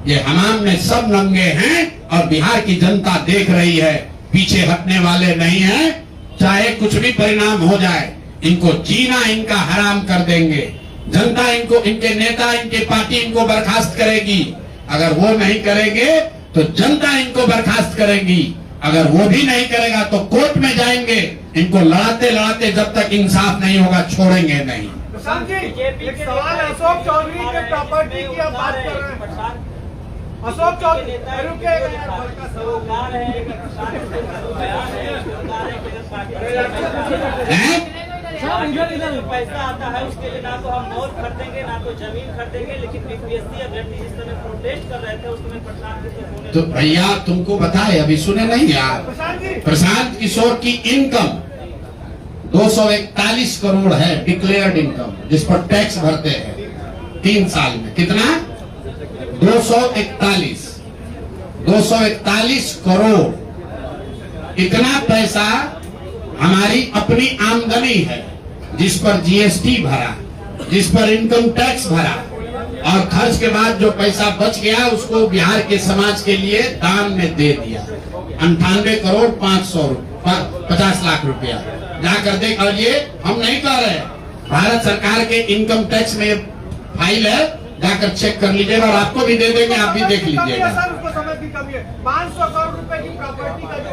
ये हमाम में सब नंगे हैं और बिहार की जनता देख रही है, पीछे हटने वाले नहीं हैं। चाहे कुछ भी परिणाम हो जाए, इनको जीना इनका हराम कर देंगे। जनता इनको, इनके नेता, इनके पार्टी इनको बर्खास्त करेगी। अगर वो नहीं करेंगे तो जनता इनको बर्खास्त करेगी। अगर वो भी नहीं करेगा तो कोर्ट में जाएंगे। इनको लड़ाते लड़ाते जब तक इंसाफ नहीं होगा छोड़ेंगे नहीं। प्रशांत जी, एक सवाल अशोक चौधरी के प्रॉपर्टी की आप बात कर रहे हैं। अशोक चौधरी पैसा आता है उसके लिए ना तो हम मॉल खरीदेंगे ना तो जमीन खरीदेंगे, लेकिन बीपीएससी अभ्यर्थी जिस समय प्रोटेस्ट कर रहे थे उस समय प्रशांत तो भैया तुमको बताए, अभी सुने नहीं यार, प्रशांत किशोर की इनकम 241 करोड़ है डिक्लेयर्ड इनकम, जिस पर टैक्स भरते हैं 3 साल में। कितना? 241 करोड़। इतना पैसा हमारी अपनी आमदनी है, जिस पर जीएसटी भरा, जिस पर इनकम टैक्स भरा, और खर्च के बाद जो पैसा बच गया उसको बिहार के समाज के लिए दान में दे दिया। 98 करोड़ 50 लाख रुपया जाकर देख। और ये हम नहीं कह रहे, भारत सरकार के इनकम टैक्स में फाइल है, जाकर चेक कर लीजिएगा और आपको भी दे देंगे, आप भी देख लीजिएगा। सर उसको समझ की कमी है। 500 करोड़ रुपए की प्रॉपर्टी का जो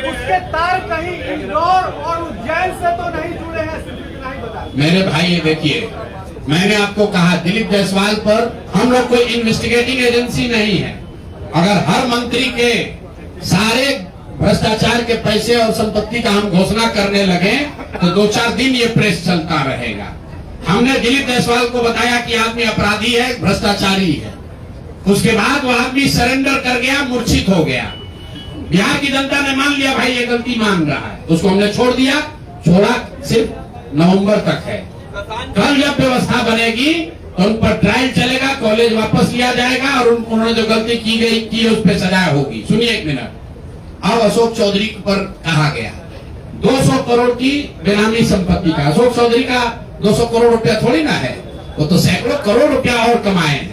उसके तार कहीं इंदौर और उज्जैन से तो नहीं जुड़े हैं, सिर्फ इतना ही बता। मेरे भाई ये देखिए, मैंने आपको कहा दिलीप जायसवाल पर हम लोग कोई इन्वेस्टिगेटिंग एजेंसी नहीं है। अगर हर मंत्री के सारे भ्रष्टाचार के पैसे और संपत्ति का हम घोषणा करने लगे तो 2-4 दिन ये प्रेस चलता रहेगा। हमने दिलीप जायसवाल को बताया कि आदमी अपराधी है, भ्रष्टाचारी है। उसके बाद वो आदमी सरेंडर कर गया, मूर्छित हो गया। बिहार की जनता ने मान लिया भाई ये गलती मान रहा है, उसको हमने छोड़ दिया। छोड़ा सिर्फ नवंबर तक है। कल जब व्यवस्था बनेगी तो उन पर ट्रायल चलेगा, कॉलेज वापस लिया जाएगा और उन्होंने जो गलती की गई की उस पर सजा होगी। सुनिए एक मिनट। अब अशोक चौधरी पर कहा गया 200 करोड़ की बेनामी संपत्ति का। अशोक चौधरी का 200 करोड़ रुपया थोड़ी ना है, वो तो सैकड़ों करोड़ रुपया और कमाए हैं।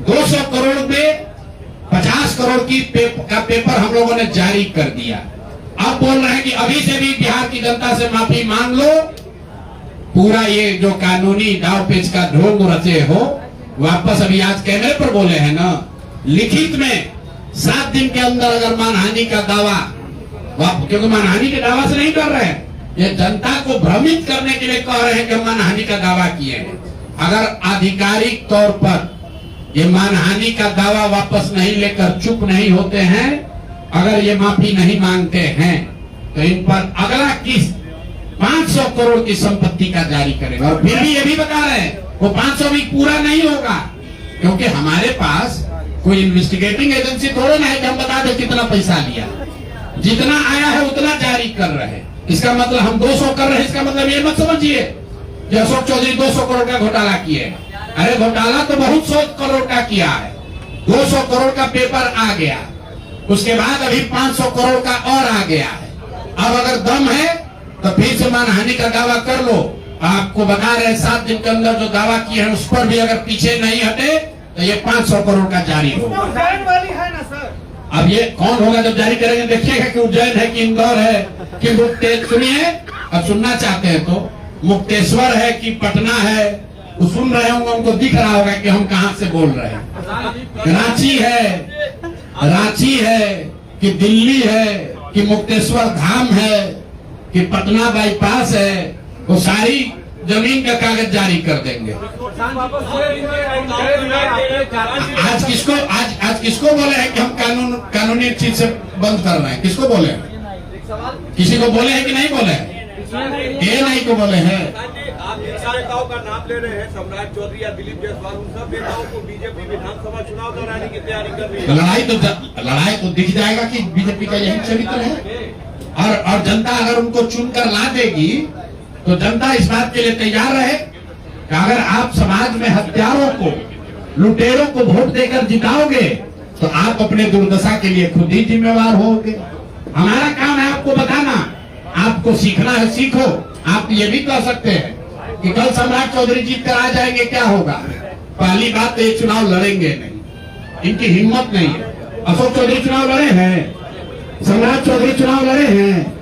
200 करोड़ में 50 करोड़ की का पेपर हम लोगों ने जारी कर दिया। अब बोल रहे हैं कि अभी से भी बिहार की जनता से माफी मांग लो, पूरा ये जो कानूनी दाव पेच का ढोंग रचे हो वापस। अभी आज कैमरे पर बोले हैं ना, लिखित में 7 दिन के अंदर अगर मानहानि का दावा, क्योंकि मानहानि के दावा से नहीं कर रहे हैं, ये जनता को भ्रमित करने के लिए कह रहे हैं कि हम मानहानि का दावा किए हैं। अगर आधिकारिक तौर पर ये मानहानि का दावा वापस नहीं लेकर चुप नहीं होते हैं, अगर ये माफी नहीं मांगते हैं, तो इन पर अगला किस्त 500 करोड़ की संपत्ति का जारी करेगा। और फिर भी ये भी बता रहे हैं वो 500 भी पूरा नहीं होगा, क्योंकि हमारे पास कोई इन्वेस्टिगेटिंग एजेंसी थोड़े ना है कि हम बता दें कितना पैसा लिया। जितना आया है उतना जारी कर रहे हैं। इसका मतलब हम 200 कर रहे हैं, इसका मतलब ये मत समझिए कि अशोक चौधरी 200 करोड़ का घोटाला किए। अरे घोटाला तो बहुत 100 करोड़ का किया है। 200 करोड़ का पेपर आ गया, उसके बाद अभी 500 करोड़ का और आ गया है। अब अगर दम है तो फिर से मानहानि का दावा कर लो। आपको बता रहे 7 दिन के अंदर जो दावा किए हैं उस पर भी अगर पीछे नहीं हटे तो ये 500 करोड़ का जारी होगा। उज्जैन वाली है ना सर? अब ये कौन होगा जब जारी करेंगे, देखिएगा कि उज्जैन है कि इंदौर है कि सुनिए, अब सुनना चाहते हैं तो मुक्तेश्वर है कि पटना है, वो सुन रहे होंगे, उनको दिख रहा होगा कि हम कहां से बोल रहे हैं। रांची है कि दिल्ली है कि मुक्तेश्वर धाम है कि पटना बाईपास है, वो सारी जमीन का कागज जारी कर देंगे। आज किसको बोले हैं कि हम कानूनी चीज से बंद कर रहे हैं? किसको बोले हैं? किसी को बोले हैं कि नहीं बोले हैं? ये नहीं को बोले हैं। आप जिन सारे नेताओं का नाम ले रहे हैं, सम्राट चौधरी या दिलीप जायसवाल, उन सब नेताओं को बीजेपी विधानसभा चुनाव कराने की तैयारी कर रही है। लड़ाई तो दिख जाएगा कि बीजेपी का यही चरित्र है। और जनता अगर उनको चुनकर ला देगी तो जनता इस बात के लिए तैयार रहे कि अगर आप समाज में हत्यारों को, लुटेरों को वोट देकर जिताओगे तो आप अपने दुर्दशा के लिए खुद ही जिम्मेवार होगे। हमारा काम है आपको बताना, आपको सीखना है सीखो। आप ये भी कह सकते हैं कि कल सम्राट चौधरी जीत कर आ जाएंगे, क्या होगा? पहली बात तो ये चुनाव लड़ेंगे नहीं, इनकी हिम्मत नहीं है। अशोक चौधरी चुनाव लड़े हैं, सम्राट चौधरी चुनाव लड़े हैं।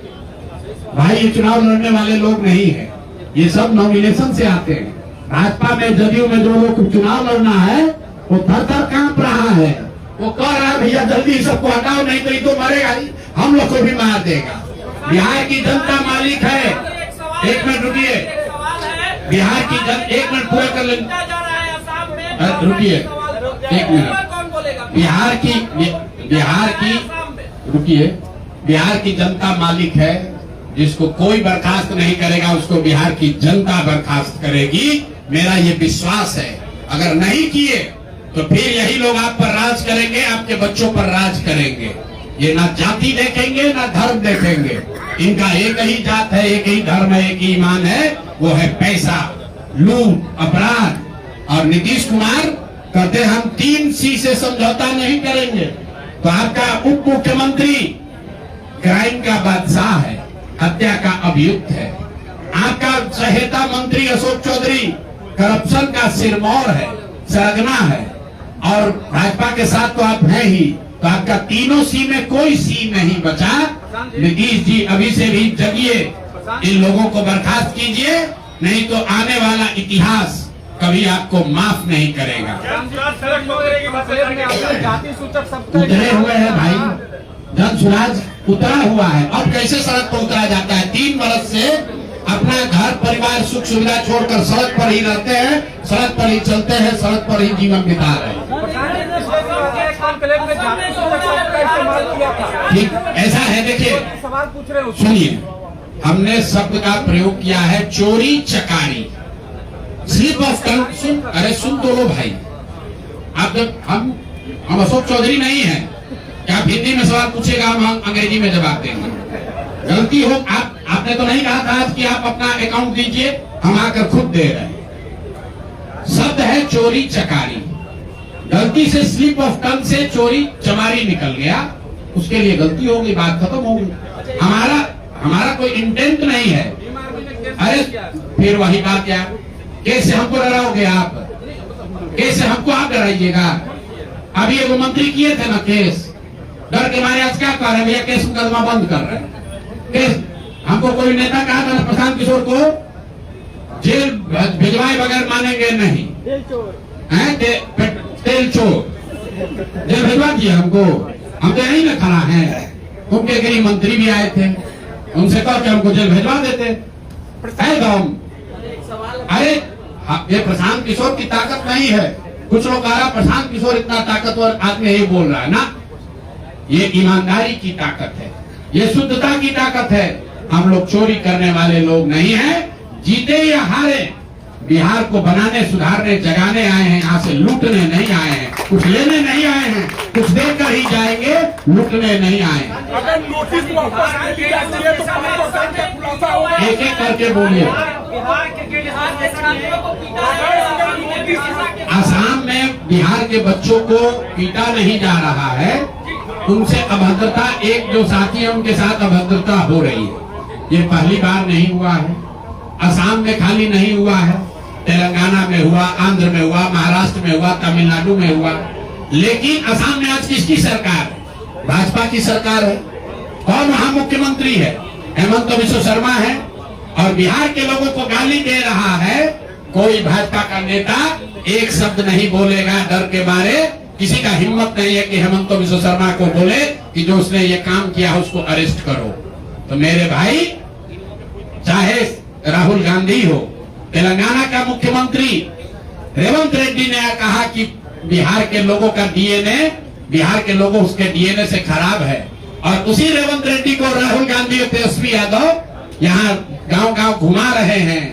भाई ये चुनाव लड़ने वाले लोग नहीं है, ये सब नॉमिनेशन से आते हैं। भाजपा में, जदयू में जो लोग चुनाव लड़ना है वो थर थर कांप रहा है। वो कह रहा है भैया जल्दी सबको हटाओ, नहीं तो ये तो मरेगा ही, हम लोग को भी मार देगा। बिहार की जनता मालिक है। एक मिनट रुकिए, बिहार की जनता, एक मिनट पूरा कर लें, रुकिए एक मिनट। बिहार की जनता मालिक है, जिसको कोई बर्खास्त नहीं करेगा उसको बिहार की जनता बर्खास्त करेगी, मेरा ये विश्वास है। अगर नहीं किए तो फिर यही लोग आप पर राज करेंगे, आपके बच्चों पर राज करेंगे। ये ना जाति देखेंगे ना धर्म देखेंगे, इनका एक ही जात है, एक ही धर्म है, एक ही ईमान है, वो है पैसा, लूट, अपराध। और नीतीश कुमार कहते हम 3C से समझौता नहीं करेंगे। तो आपका उप मुख्यमंत्री क्राइम का बादशाह है, हत्या का अभियुक्त है। आपका सहायता मंत्री अशोक चौधरी करप्शन का सिरमौर है, सरगना है। और भाजपा के साथ तो आप हैं ही, तो आपका तीनों C में कोई C नहीं बचा। नीतीश जी अभी से भी जगिए, इन लोगों को बर्खास्त कीजिए, नहीं तो आने वाला इतिहास कभी आपको माफ नहीं करेगा। उतरे हुए हैं भाई, जन सुराज उतरा हुआ है। अब कैसे सड़क पर उतरा जाता है? 3 वर्ष से अपना घर परिवार सुख सुविधा छोड़कर सड़क पर ही रहते हैं, सड़क पर ही चलते हैं, सड़क पर ही जीवन बिता रहे हैं। ठीक ऐसा है। देखिए, सवाल पूछ रहे हो, सुनिए, हमने शब्द का प्रयोग किया है चोरी चकारी, स्लिप ऑफ टंग। अरे सुन तो लो भाई, आप जब हम अशोक चौधरी नहीं है कि आप हिंदी में सवाल पूछेगा, हम अंग्रेजी में जवाब देंगे। गलती हो, आपने तो नहीं कहा था आज कि आप अपना अकाउंट दीजिए, हम आकर खुद दे रहे हैं। शब्द है चोरी चकारी, गलती से स्लिप ऑफ टंग से चोरी चमारी निकल गया, उसके लिए गलती होगी, बात खत्म होगी। हमारा कोई इंटेंट नहीं है। अरे फिर वही बात यार, कैसे हमको डराओगे आप, कैसे हमको आप डराइएगा? अभी एगो मंत्री किए थे ना केस, डर के मारे आज क्या कह रहे हैं भैया, केस मुकदमा बंद कर रहे हैं। केस हमको कोई नेता कहा था ना प्रशांत किशोर को जेल भिजवाए बगैर मानेंगे नहीं, हैं तेल चोर जेल भिजवा दिया हमको। हम तो यही ना खड़ा है, उनके गृह मंत्री भी आए थे, उनसे कहा कि हमको जेल भिजवा देते है तो हम। अरे ये प्रशांत किशोर की ताकत नहीं है। कुछ लोग कह रहा प्रशांत किशोर इतना ताकतवर आदमी है, बोल रहा है ना, ये ईमानदारी की ताकत है, ये शुद्धता की ताकत है। हम लोग चोरी करने वाले लोग नहीं हैं, जीते या हारे बिहार को बनाने सुधारने जगाने आए हैं, यहाँ से लूटने नहीं आए हैं, कुछ लेने नहीं आए हैं, कुछ देकर ही जाएंगे, लूटने नहीं आए हैं। अगर नोटिस वापस नहीं जाती है तो प्रशांत का खुलासा होगा। एक एक करके बोलिए। आसाम में बिहार के बच्चों को पीटा नहीं जा रहा है, उनसे अभद्रता, एक जो साथी है उनके साथ अभद्रता हो रही है। ये पहली बार नहीं हुआ है, असम में खाली नहीं हुआ है, तेलंगाना में हुआ, आंध्र में हुआ, महाराष्ट्र में हुआ, तमिलनाडु में हुआ। लेकिन असम में आज किसकी सरकार है? भाजपा की सरकार है। कौन वहां मुख्यमंत्री है? हेमंत बिश्व शर्मा है। और बिहार के लोगों को गाली दे रहा है, कोई भाजपा का नेता एक शब्द नहीं बोलेगा डर के मारे। किसी का हिम्मत नहीं है कि हेमंत बिश्व शर्मा को बोले कि जो उसने ये काम किया उसको अरेस्ट करो। तो मेरे भाई, चाहे राहुल गांधी हो, तेलंगाना का मुख्यमंत्री रेवंत रेड्डी ने कहा कि बिहार के लोगों का डीएनए, बिहार के लोगों उसके डीएनए से खराब है। और उसी रेवंत रेड्डी को राहुल गांधी और तेजस्वी यादव यहाँ गांव-गांव घुमा रहे हैं।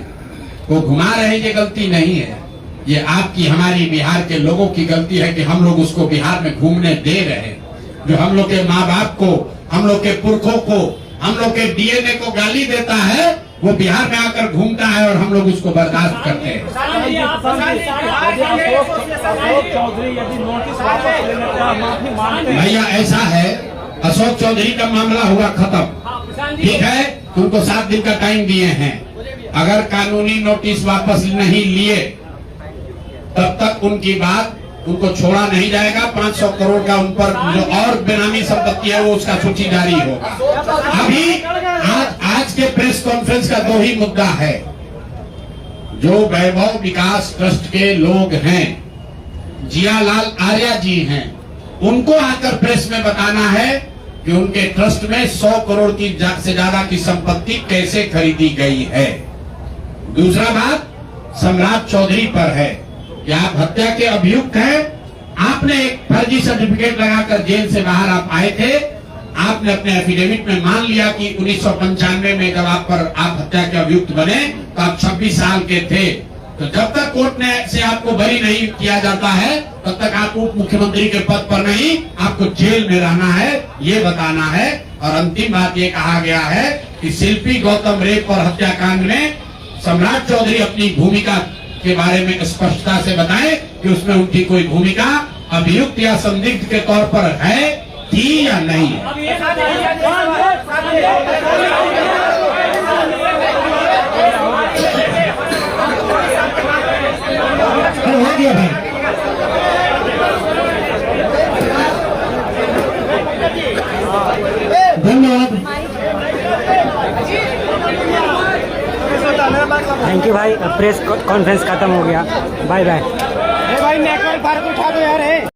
वो घुमा रहे, ये गलती नहीं है, ये आपकी हमारी बिहार के लोगों की गलती है कि हम लोग उसको बिहार में घूमने दे रहे हैं। जो हम लोग के माँ बाप को, हम लोग के पुरखों को, हम लोग के डीएनए को गाली देता है, वो बिहार में आकर घूमता है और हम लोग उसको बर्दाश्त करते हैं। भैया ऐसा है, अशोक चौधरी का मामला हुआ खत्म, ठीक है, उनको 7 दिन का टाइम दिए हैं। अगर कानूनी नोटिस वापस नहीं लिए तब तक उनकी बात, उनको छोड़ा नहीं जाएगा। 500 करोड़ का उन पर जो और बेनामी संपत्ति है वो उसका सूची जारी होगा। अभी आज के प्रेस कॉन्फ्रेंस का 2 ही मुद्दा है। जो वैभव विकास ट्रस्ट के लोग हैं, जियालाल आर्या जी हैं, उनको आकर प्रेस में बताना है कि उनके ट्रस्ट में 100 करोड़ की से ज्यादा की संपत्ति कैसे खरीदी गई है। दूसरा बात सम्राट चौधरी पर है कि आप हत्या के अभियुक्त हैं। आपने एक फर्जी सर्टिफिकेट लगाकर जेल से बाहर आप आए थे। आपने अपने एफिडेविट में मान लिया कि 1995 में जब आप हत्या के अभियुक्त बने तो आप 26 साल के थे। तो जब तक कोर्ट ने से आपको बरी नहीं किया जाता है तब तक आप उप मुख्यमंत्री के पद पर नहीं, आपको जेल में रहना है, ये बताना है। और अंतिम बात ये कहा गया है कि शिल्पी गौतम रेप और हत्याकांड में सम्राट चौधरी अपनी भूमिका के बारे में स्पष्टता से बताएं कि उसमें उनकी कोई भूमिका अभियुक्त या संदिग्ध के तौर पर है, थी या नहीं है। हो गया भाई। धन्यवाद। थैंक यू भाई, प्रेस कॉन्फ्रेंस खत्म हो गया, बाय बाय। भाई नेटवर्क बाहर उठा दो यार।